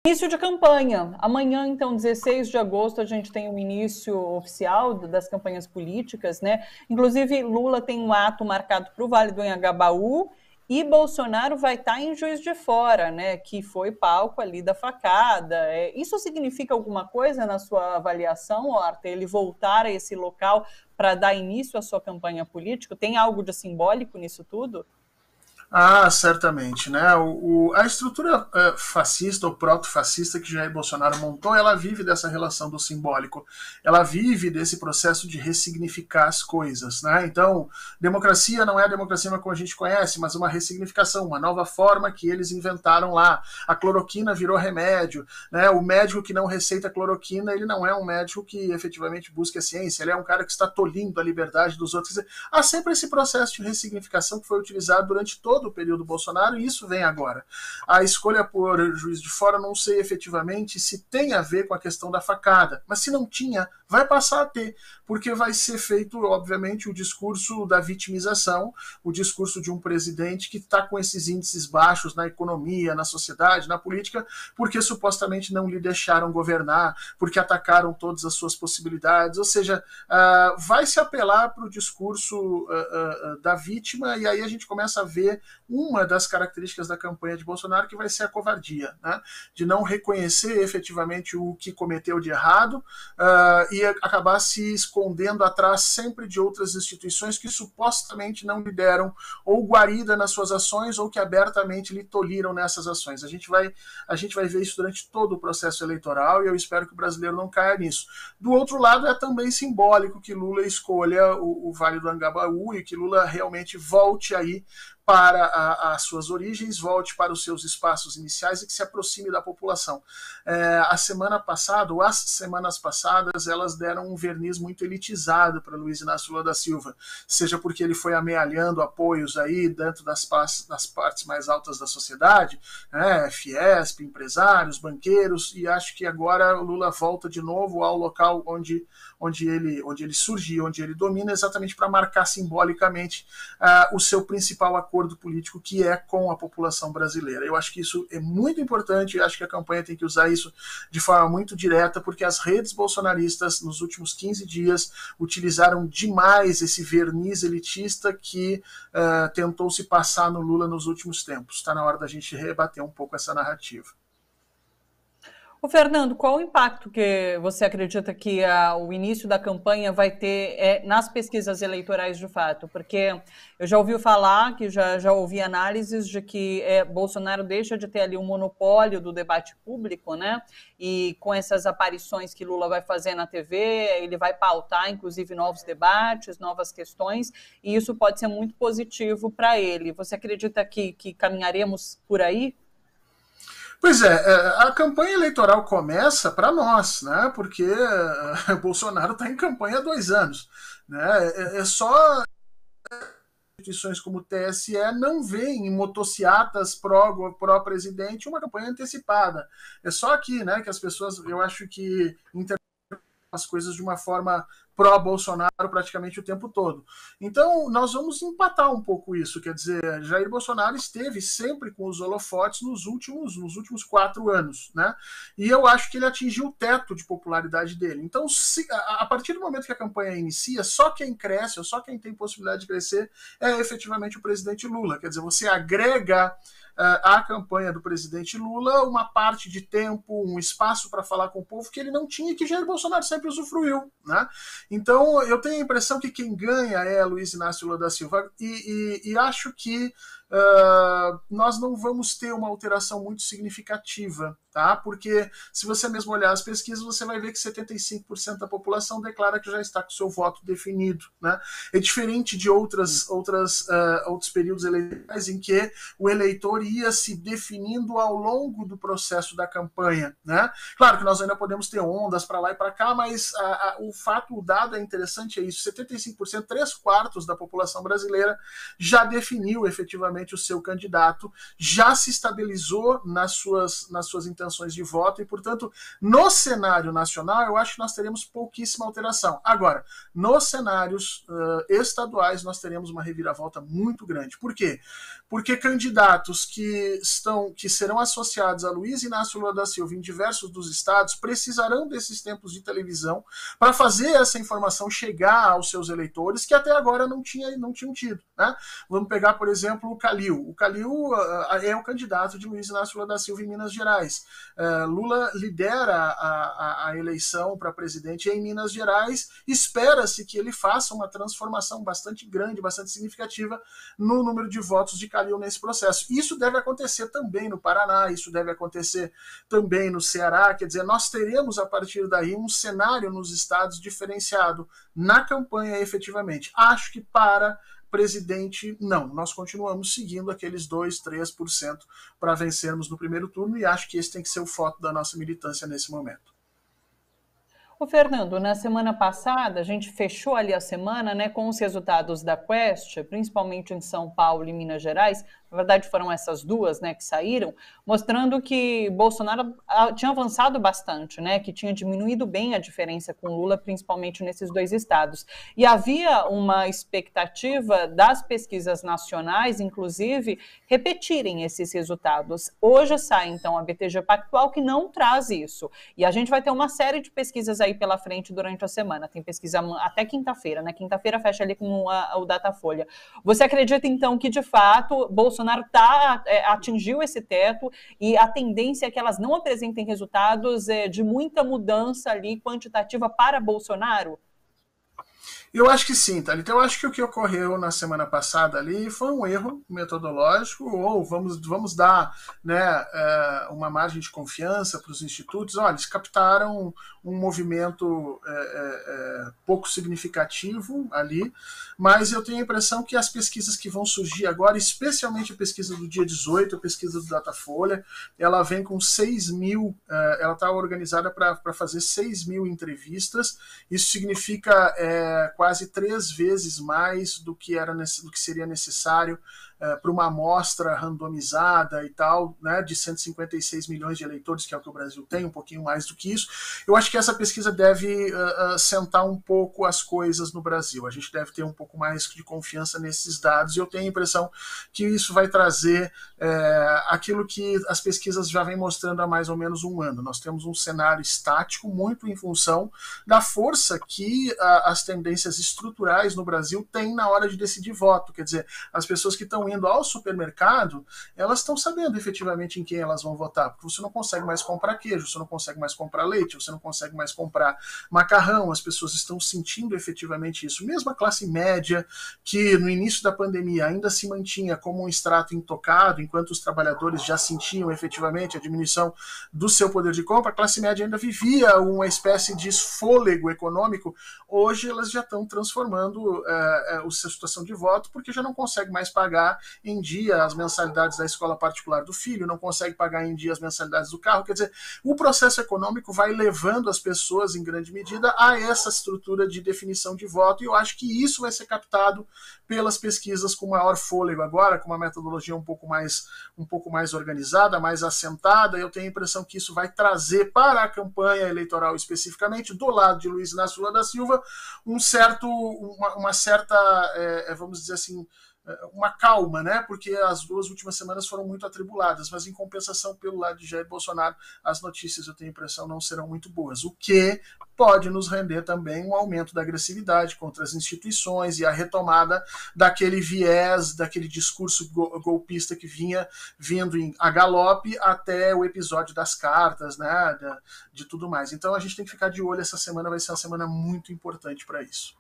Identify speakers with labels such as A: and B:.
A: Início de campanha. Amanhã, então, 16 de agosto, a gente tem o início oficial das campanhas políticas, né? Inclusive, Lula tem um ato marcado para o Vale do Anhangabaú e Bolsonaro vai estar em Juiz de Fora, né? Que foi palco ali da facada. Isso significa alguma coisa na sua avaliação, Horta? Ele voltar a esse local para dar início à sua campanha política? Tem algo de simbólico nisso tudo?
B: Ah, certamente, né? A estrutura fascista ou proto-fascista que Jair Bolsonaro montou, ela vive dessa relação do simbólico. Ela vive desse processo de ressignificar as coisas, né? Então, democracia não é a democracia como a gente conhece, mas uma ressignificação, uma nova forma que eles inventaram lá. A cloroquina virou remédio, né? O médico que não receita cloroquina, ele não é um médico que efetivamente busca a ciência, ele é um cara que está tolhindo a liberdade dos outros. Há sempre esse processo de ressignificação que foi utilizado durante todo o período Bolsonaro, e isso vem agora. A escolha por Juiz de Fora, não sei efetivamente se tem a ver com a questão da facada, mas se não tinha, vai passar a ter, porque vai ser feito, obviamente, o discurso da vitimização, o discurso de um presidente que está com esses índices baixos na economia, na sociedade, na política, porque supostamente não lhe deixaram governar, porque atacaram todas as suas possibilidades, ou seja, vai se apelar para o discurso da vítima, e aí a gente começa a ver uma das características da campanha de Bolsonaro, que vai ser a covardia, né? De não reconhecer efetivamente o que cometeu de errado e acabar se escondendo atrás sempre de outras instituições que supostamente não lhe deram ou guarida nas suas ações ou que abertamente lhe tolhiram nessas ações. A gente vai ver isso durante todo o processo eleitoral e eu espero que o brasileiro não caia nisso. Do outro lado, é também simbólico que Lula escolha o Vale do Anhangabaú e que Lula realmente volte aí para as suas origens, volte para os seus espaços iniciais e que se aproxime da população. A semana passada, ou as semanas passadas, elas deram um verniz muito elitizado para Luiz Inácio Lula da Silva, seja porque ele foi amealhando apoios aí dentro das partes mais altas da sociedade, né, Fiesp, empresários, banqueiros, e acho que agora o Lula volta de novo ao local onde ele surgiu, onde ele domina, exatamente para marcar simbolicamente o seu principal acordo político, que é com a população brasileira. Eu acho que isso é muito importante e acho que a campanha tem que usar isso de forma muito direta, porque as redes bolsonaristas, nos últimos 15 dias, utilizaram demais esse verniz elitista que tentou se passar no Lula nos últimos tempos. Está na hora da gente rebater um pouco essa narrativa.
A: Ô Fernando, qual o impacto que você acredita que o início da campanha vai ter nas pesquisas eleitorais de fato? Porque eu já ouvi falar, que já ouvi análises de que Bolsonaro deixa de ter ali um monopólio do debate público, né? E com essas aparições que Lula vai fazer na TV, ele vai pautar, inclusive, novos debates, novas questões, e isso pode ser muito positivo para ele. Você acredita que caminharemos por aí?
B: Pois a campanha eleitoral começa para nós, né? Porque Bolsonaro está em campanha há 2 anos. Né? É só instituições como o TSE não veem em motociatas pró-presidente uma campanha antecipada. É só aqui, né, que as pessoas, eu acho que interpretam as coisas de uma forma pró-Bolsonaro praticamente o tempo todo. Então, nós vamos empatar um pouco isso, quer dizer, Jair Bolsonaro esteve sempre com os holofotes nos últimos 4 anos, né? E eu acho que ele atingiu o teto de popularidade dele. Então, a partir do momento que a campanha inicia, só quem cresce, ou só quem tem possibilidade de crescer, é efetivamente o presidente Lula. Quer dizer, você agrega à campanha do presidente Lula uma parte de tempo, um espaço para falar com o povo que ele não tinha e que Jair Bolsonaro sempre usufruiu, né? Então, eu tenho a impressão que quem ganha é Luiz Inácio Lula da Silva e acho que nós não vamos ter uma alteração muito significativa, tá? Porque se você mesmo olhar as pesquisas, você vai ver que 75% da população declara que já está com o seu voto definido, né? É diferente de outros períodos eleitorais em que o eleitor ia se definindo ao longo do processo da campanha, né? Claro que nós ainda podemos ter ondas para lá e para cá, mas o dado é interessante, é isso, 75%, 3/4 da população brasileira já definiu efetivamente efetivamente o seu candidato já se estabilizou nas suas intenções de voto e, portanto, no cenário nacional, eu acho que nós teremos pouquíssima alteração. Agora, nos cenários estaduais, nós teremos uma reviravolta muito grande. Por quê? Porque candidatos que serão associados a Luiz Inácio Lula da Silva em diversos dos estados precisarão desses tempos de televisão para fazer essa informação chegar aos seus eleitores que até agora não tinham tido. Né? Vamos pegar, por exemplo, o Calil. O Calil é o candidato de Luiz Inácio Lula da Silva em Minas Gerais. Lula lidera a eleição para presidente em Minas Gerais. Espera-se que ele faça uma transformação bastante grande, bastante significativa no número de votos de Calil nesse processo. Isso deve acontecer também no Paraná, isso deve acontecer também no Ceará. Quer dizer, nós teremos a partir daí um cenário nos estados diferenciado na campanha efetivamente. Acho que para presidente, não. Nós continuamos seguindo aqueles 2%, 3% para vencermos no primeiro turno e acho que esse tem que ser o foco da nossa militância nesse momento.
A: Ô Fernando, na semana passada, a gente fechou ali a semana, né, com os resultados da Quest, principalmente em São Paulo e Minas Gerais. Na verdade, foram essas duas, né, que saíram, mostrando que Bolsonaro tinha avançado bastante, né, que tinha diminuído bem a diferença com Lula, principalmente nesses dois estados. E havia uma expectativa das pesquisas nacionais, inclusive, repetirem esses resultados. Hoje sai, então, a BTG Pactual, que não traz isso. E a gente vai ter uma série de pesquisas aí pela frente durante a semana. Tem pesquisa até quinta-feira, né? Quinta-feira fecha ali com o Datafolha. Você acredita, então, que, de fato, Bolsonaro atingiu esse teto e a tendência é que elas não apresentem resultados de muita mudança ali quantitativa para Bolsonaro?
B: Eu acho que sim, Thalita. Eu acho que o que ocorreu na semana passada ali foi um erro metodológico, ou vamos dar, né, uma margem de confiança para os institutos. Olha, eles captaram um movimento pouco significativo ali, mas eu tenho a impressão que as pesquisas que vão surgir agora, especialmente a pesquisa do dia 18, a pesquisa do Datafolha, ela vem com 6 mil, ela está organizada para fazer 6 mil entrevistas. Isso significa quase 3 vezes mais do que seria necessário para uma amostra randomizada e tal, né, de 156 milhões de eleitores, que é o que o Brasil tem, um pouquinho mais do que isso. Eu acho que essa pesquisa deve sentar um pouco as coisas no Brasil. A gente deve ter um pouco mais de confiança nesses dados, e eu tenho a impressão que isso vai trazer aquilo que as pesquisas já vêm mostrando há mais ou menos um ano. Nós temos um cenário estático muito em função da força que as tendências estruturais no Brasil têm na hora de decidir voto. Quer dizer, as pessoas que estão indo ao supermercado, elas estão sabendo efetivamente em quem elas vão votar, porque você não consegue mais comprar queijo, você não consegue mais comprar leite, você não consegue mais comprar macarrão, as pessoas estão sentindo efetivamente isso. Mesmo a classe média, que no início da pandemia ainda se mantinha como um extrato intocado, enquanto os trabalhadores já sentiam efetivamente a diminuição do seu poder de compra, a classe média ainda vivia uma espécie de fôlego econômico. Hoje elas já estão transformando a sua situação de voto, porque já não consegue mais pagar em dia as mensalidades da escola particular do filho, não consegue pagar em dia as mensalidades do carro. Quer dizer, o processo econômico vai levando as pessoas, em grande medida, a essa estrutura de definição de voto, e eu acho que isso vai ser captado pelas pesquisas com maior fôlego agora, com uma metodologia um pouco mais organizada, mais assentada. Eu tenho a impressão que isso vai trazer para a campanha eleitoral especificamente, do lado de Luiz Inácio Lula da Silva, uma certa, vamos dizer assim, uma calma, né? Porque as 2 últimas semanas foram muito atribuladas, mas em compensação, pelo lado de Jair Bolsonaro, as notícias, eu tenho a impressão, não serão muito boas, o que pode nos render também um aumento da agressividade contra as instituições e a retomada daquele viés, daquele discurso golpista que vinha vindo a galope até o episódio das cartas, né? De tudo mais. Então a gente tem que ficar de olho, essa semana vai ser uma semana muito importante para isso.